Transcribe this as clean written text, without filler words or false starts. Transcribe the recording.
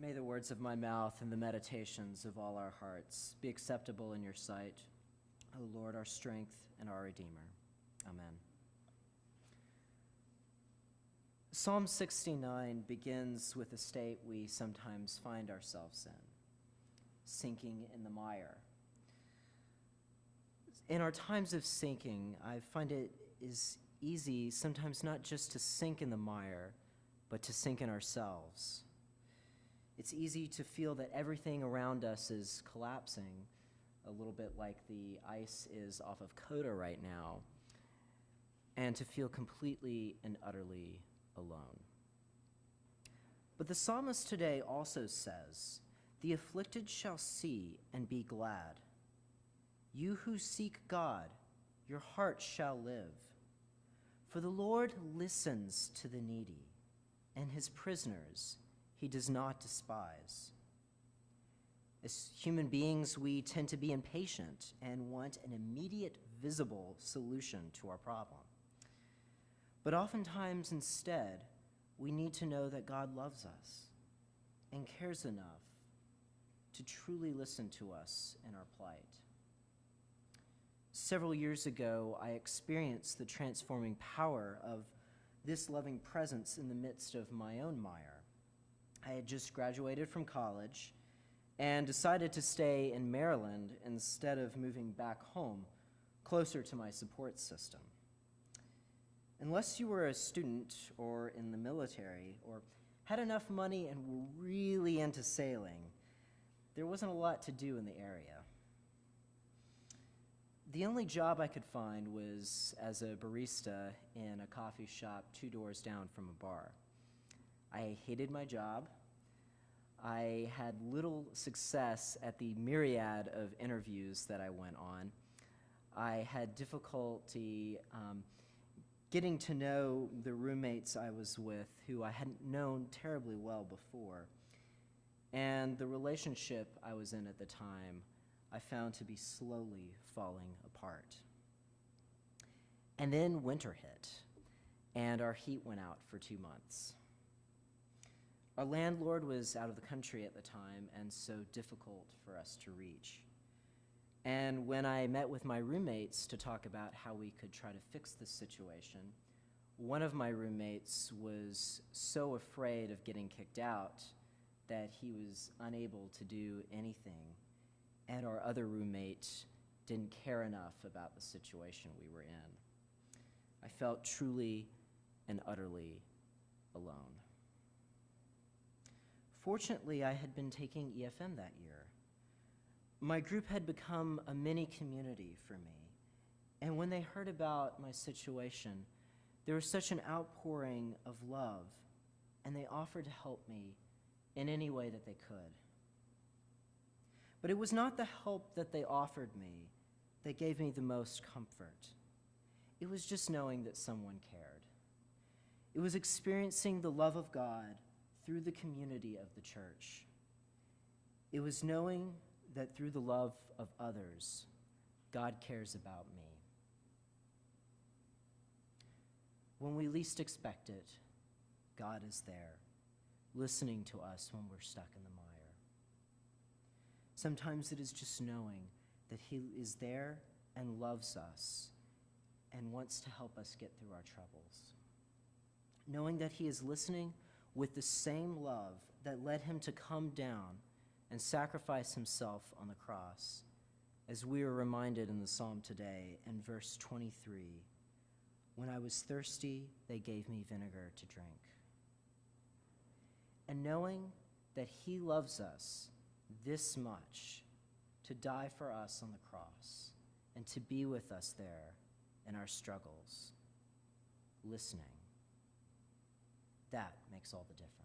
May the words of my mouth and the meditations of all our hearts be acceptable in your sight, O Lord, our strength and our Redeemer. Amen. Psalm 69 begins with a state we sometimes find ourselves in, sinking in the mire. In our times of sinking, I find it is easy sometimes not just to sink in the mire, but to sink in ourselves. It's easy to feel that everything around us is collapsing, a little bit like the ice is off of Coda right now, and to feel completely and utterly alone. But the psalmist today also says, "The afflicted shall see and be glad. You who seek God, your heart shall live. For the Lord listens to the needy, and his prisoners he does not despise." As human beings, we tend to be impatient and want an immediate, visible solution to our problem. But oftentimes, instead, we need to know that God loves us and cares enough to truly listen to us in our plight. Several years ago, I experienced the transforming power of this loving presence in the midst of my own mire. I had just graduated from college and decided to stay in Maryland instead of moving back home, closer to my support system. Unless you were a student or in the military or had enough money and were really into sailing, there wasn't a lot to do in the area. The only job I could find was as a barista in a coffee shop 2 doors down from a bar. I hated my job. I had little success at the myriad of interviews that I went on. I had difficulty getting to know the roommates I was with, who I hadn't known terribly well before. And the relationship I was in at the time, I found to be slowly falling apart. And then winter hit, and our heat went out for 2 months. Our landlord was out of the country at the time, and so difficult for us to reach. And when I met with my roommates to talk about how we could try to fix this situation, one of my roommates was so afraid of getting kicked out that he was unable to do anything, and our other roommate didn't care enough about the situation we were in. I felt truly and utterly alone. Fortunately, I had been taking EFM that year. My group had become a mini community for me, and when they heard about my situation, there was such an outpouring of love, and they offered to help me in any way that they could. But it was not the help that they offered me that gave me the most comfort. It was just knowing that someone cared. It was experiencing the love of God through the community of the church. It was knowing that through the love of others, God cares about me. When we least expect it, God is there, listening to us when we're stuck in the mire. Sometimes it is just knowing that He is there and loves us and wants to help us get through our troubles. Knowing that He is listening with the same love that led Him to come down and sacrifice Himself on the cross, as we are reminded in the psalm today in verse 23, "When I was thirsty, they gave me vinegar to drink." And knowing that He loves us this much to die for us on the cross and to be with us there in our struggles, listening, that makes all the difference.